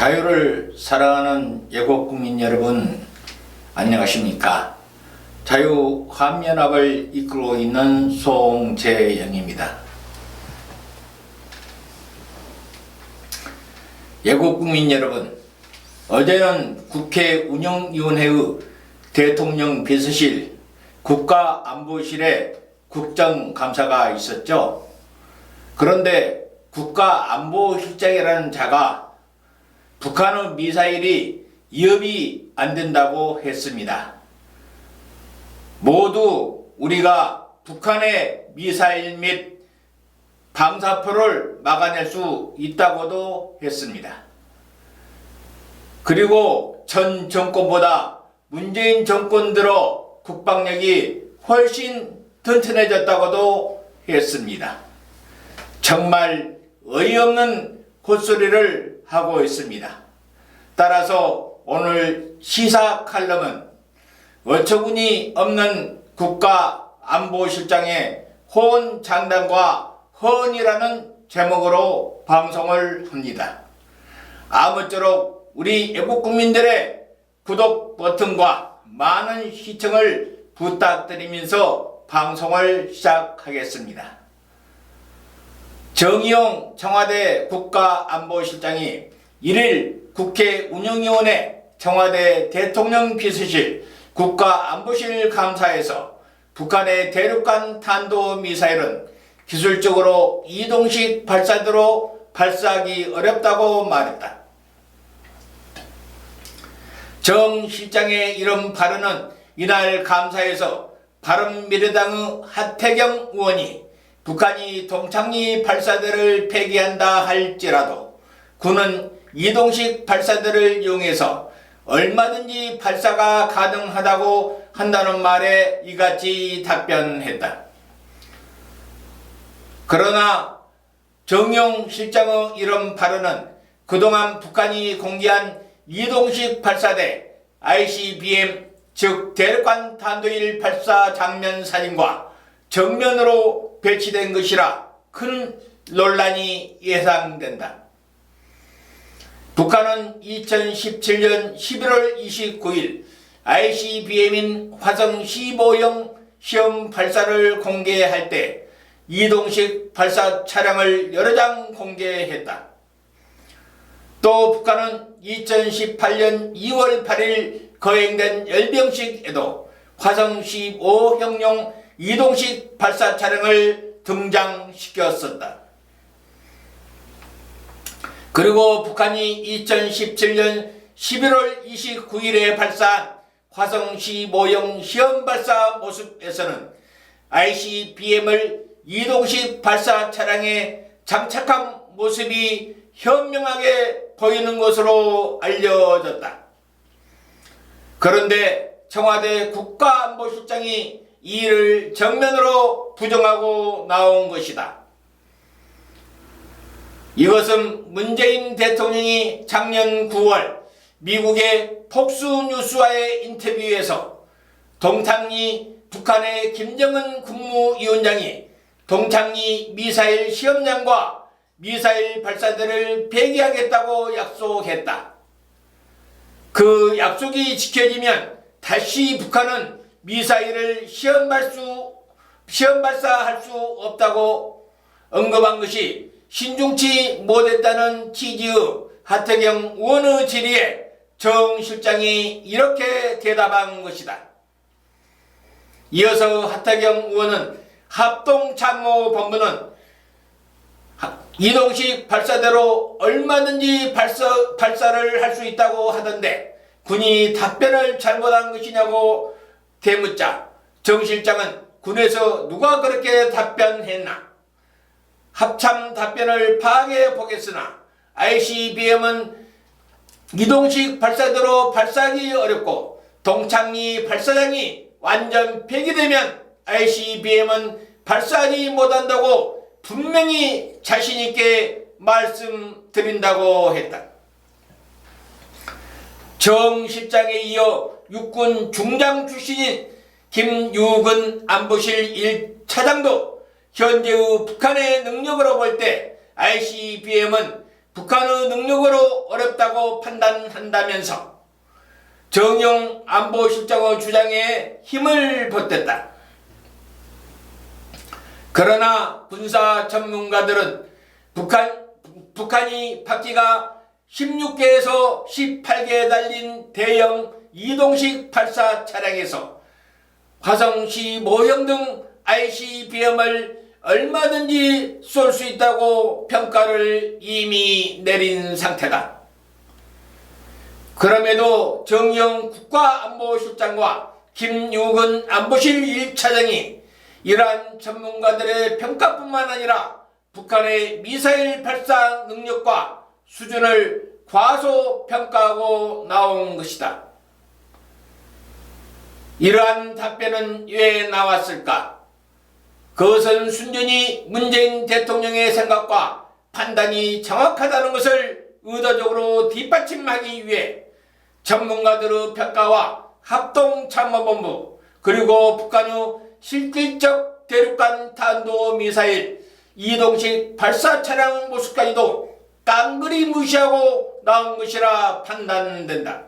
자유를 사랑하는 애국국민 여러분, 안녕하십니까? 자유환민연합을 이끌고 있는 송재영입니다. 애국국민 여러분, 어제는 국회 운영위원회의 대통령 비서실, 국가안보실에 국정감사가 있었죠. 그런데 국가안보실장이라는 자가 북한의 미사일이 위협이 안 된다고 했습니다. 모두 우리가 북한의 미사일 및 방사포를 막아낼 수 있다고도 했습니다. 그리고 전 정권보다 문재인 정권 들어 국방력이 훨씬 튼튼해졌다고도 했습니다. 정말 어이없는 헛소리를 하고 있습니다. 따라서 오늘 시사 칼럼은 어처구니 없는 국가안보실장의 호언장담과 허언이라는 제목으로 방송을 합니다. 아무쪼록 우리 애국국민들의 구독 버튼과 많은 시청을 부탁드리면서 방송을 시작하겠습니다. 정의용 청와대 국가안보실장이 1일 국회 운영위원회 청와대 대통령 비서실 국가안보실 감사에서 북한의 대륙간 탄도미사일은 기술적으로 이동식 발사대로 발사하기 어렵다고 말했다. 정 실장의 이런 발언은 이날 감사에서 바른미래당의 하태경 의원이 북한이 동창리 발사대를 폐기한다 할지라도 군은 이동식 발사대를 이용해서 얼마든지 발사가 가능하다고 한다는 말에 이같이 답변했다. 그러나 정용 실장의 이런 발언은 그동안 북한이 공개한 이동식 발사대 ICBM 즉 대륙간 탄도일 발사 장면 사진과 정면으로 배치된 것이라 큰 논란이 예상된다. 북한은 2017년 11월 29일 ICBM인 화성 15형 시험 발사를 공개할 때 이동식 발사 차량을 여러 장 공개했다. 또 북한은 2018년 2월 8일 거행된 열병식에도 화성 15형용 이동식 발사 차량을 등장시켰었다. 그리고 북한이 2017년 11월 29일에 발사한 화성 15형 시험 발사 모습에서는 ICBM을 이동식 발사 차량에 장착한 모습이 현명하게 보이는 것으로 알려졌다. 그런데 청와대 국가안보실장이 이 일을 정면으로 부정하고 나온 것이다. 이것은 문재인 대통령이 작년 9월 미국의 폭스뉴스와의 인터뷰에서 동창리 북한의 김정은 국무위원장이 동창리 미사일 시험장과 미사일 발사대를 폐기하겠다고 약속했다. 그 약속이 지켜지면 다시 북한은 미사일을 시험 발사할 수 없다고 언급한 것이 신중치 못했다는 취지의 하태경 의원의 질의에 정 실장이 이렇게 대답한 것이다. 이어서 하태경 의원은 합동참모본부는 이동식 발사대로 얼마든지 발사를 할 수 있다고 하던데 군이 답변을 잘못한 것이냐고 되묻자 정 실장은 군에서 누가 그렇게 답변했나? 합참 답변을 파악해 보겠으나 ICBM은 이동식 발사대로 발사하기 어렵고 동창리 발사장이 완전 폐기되면 ICBM은 발사하지 못한다고 분명히 자신있게 말씀드린다고 했다. 정 실장에 이어 육군 중장 출신인 김유근 안보실 1차장도 현재의 북한의 능력으로 볼 때 ICBM은 북한의 능력으로 어렵다고 판단한다면서 정용 안보실장의 주장에 힘을 보탰다. 그러나 군사 전문가들은 북한이 바퀴가 16개에서 18개 달린 대형 이동식 발사 차량에서 화성 15형 등 ICBM을 얼마든지 쏠 수 있다고 평가를 이미 내린 상태다. 그럼에도 정의용 국가안보실장과 김유근 안보실 1차장이 이러한 전문가들의 평가뿐만 아니라 북한의 미사일 발사 능력과 수준을 과소평가하고 나온 것이다. 이러한 답변은 왜 나왔을까? 그것은 순전히 문재인 대통령의 생각과 판단이 정확하다는 것을 의도적으로 뒷받침하기 위해 전문가들의 평가와 합동참모본부 그리고 북한의 실질적 대륙간 탄도미사일 이동식 발사 차량 모습까지도 깡그리 무시하고 나온 것이라 판단된다.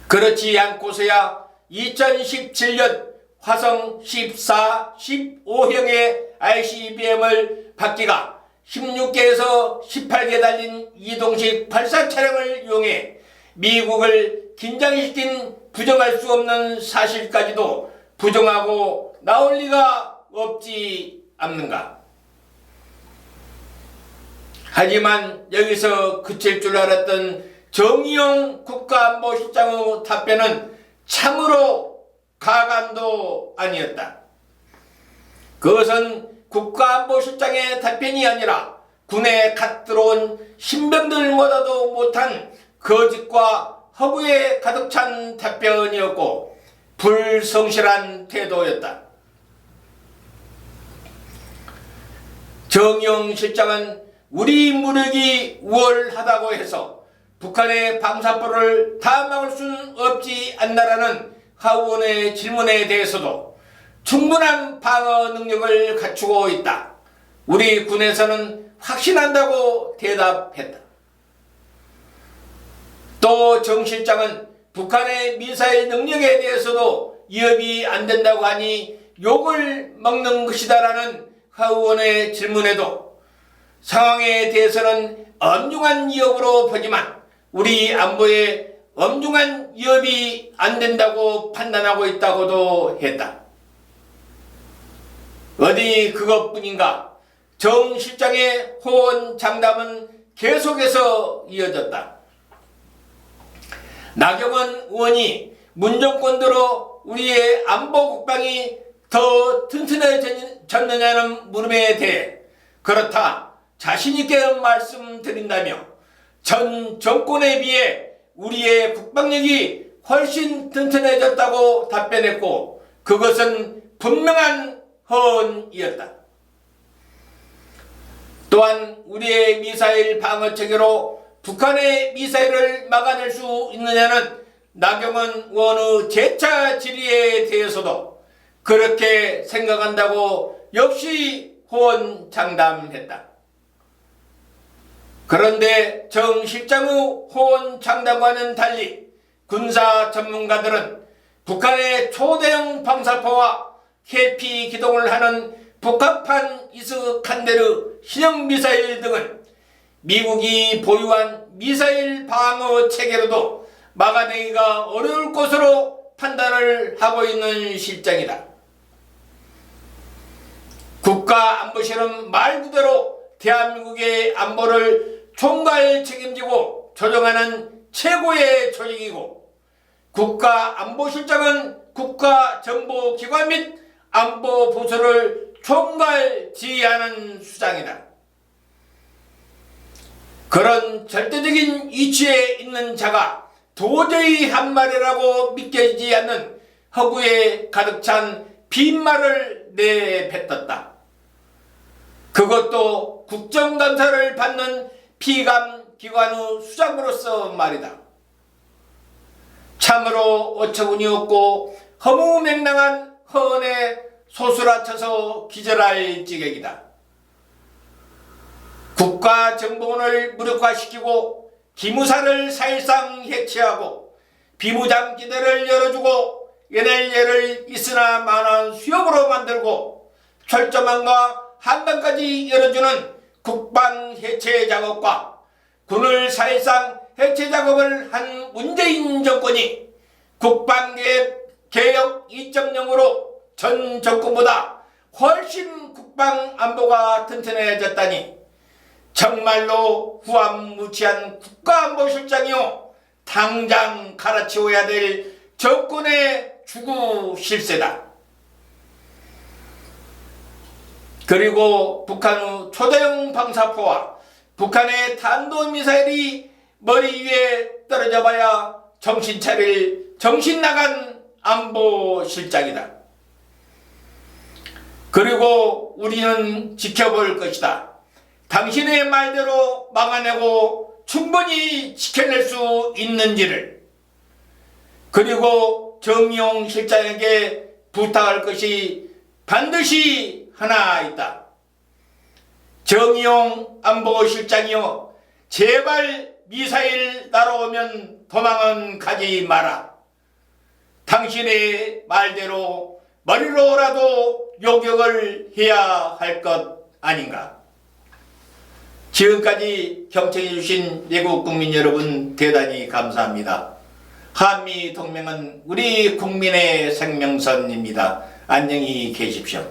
그렇지 않고서야 2017년 화성 14, 15형의 ICBM을 바퀴가 16개에서 18개 달린 이동식 발사 차량을 이용해 미국을 긴장시킨 부정할 수 없는 사실까지도 부정하고 나올 리가 없지 않는가. 하지만 여기서 그칠 줄 알았던 정의용 국가안보실장의 답변은 참으로 가감도 아니었다. 그것은 국가안보실장의 답변이 아니라 군에 갓 들어온 신병들보다도 못한 거짓과 허구에 가득 찬 답변이었고 불성실한 태도였다. 정의용 실장은 우리 무력이 우월하다고 해서 북한의 방사포를 다 막을 수는 없지 않나라는 하원의 질문에 대해서도 충분한 방어 능력을 갖추고 있다. 우리 군에서는 확신한다고 대답했다. 또 정 실장은 북한의 미사일 능력에 대해서도 위협이 안 된다고 하니 욕을 먹는 것이다라는 하원의 질문에도 상황에 대해서는 엄중한 위협으로 보지만 우리 안보에 엄중한 위협이 안 된다고 판단하고 있다고도 했다. 어디 그것뿐인가? 정 실장의 호언장담은 계속해서 이어졌다. 나경원 의원이 문정권대로 우리의 안보 국방이 더 튼튼해졌느냐는 물음에 대해 그렇다 자신있게 말씀드린다며 전 정권에 비해 우리의 국방력이 훨씬 튼튼해졌다고 답변했고 그것은 분명한 허언이었다. 또한 우리의 미사일 방어 체계로 북한의 미사일을 막아낼 수 있느냐는 나경원 의원의 재차 질의에 대해서도 그렇게 생각한다고 역시 호언장담했다. 그런데 정 실장의 호언장담과는 달리 군사 전문가들은 북한의 초대형 방사포와 해피 기동을 하는 북한판 이스칸데르 신형 미사일 등은 미국이 보유한 미사일 방어 체계로도 막아내기가 어려울 것으로 판단을 하고 있는 실정이다. 국가안보실은 말 그대로 대한민국의 안보를 총괄 책임지고 조정하는 최고의 조직이고 국가안보실장은 국가정보기관 및 안보부서를 총괄 지휘하는 수장이다. 그런 절대적인 위치에 있는 자가 도저히 한 말이라고 믿겨지지 않는 허구에 가득 찬 빈말을 내뱉었다. 그것도 국정감사를 받는 피감기관의 수장으로서 말이다. 참으로 어처구니 없고 허무맹랑한 허언에 소스라쳐서 기절할 지경이다. 국가정보원을 무력화시키고 기무사를 사실상 해체하고 비무장지대를 열어주고 NLL을 있으나 마나한 수역으로 만들고 철조망과 한강까지 열어주는 국방 해체 작업과 군을 사실상 해체 작업을 한 문재인 정권이 국방개혁 2.0으로 전 정권보다 훨씬 국방 안보가 튼튼해졌다니 정말로 후한무치한 국가안보실장이요 당장 갈아치워야 될 정권의 주구 실세다. 그리고 북한 후 초대형 방사포와 북한의 탄도미사일이 머리 위에 떨어져 봐야 정신 차릴 정신 나간 안보실장이다. 그리고 우리는 지켜볼 것이다. 당신의 말대로 막아내고 충분히 지켜낼 수 있는지를. 그리고 정의용 실장에게 부탁할 것이 반드시 하나 있다. 정의용 안보실장이여, 제발 미사일 날아오면 도망은 가지 마라. 당신의 말대로 머리로라도 요격을 해야 할 것 아닌가. 지금까지 경청해 주신 외국 국민 여러분 대단히 감사합니다. 한미동맹은 우리 국민의 생명선입니다. 안녕히 계십시오.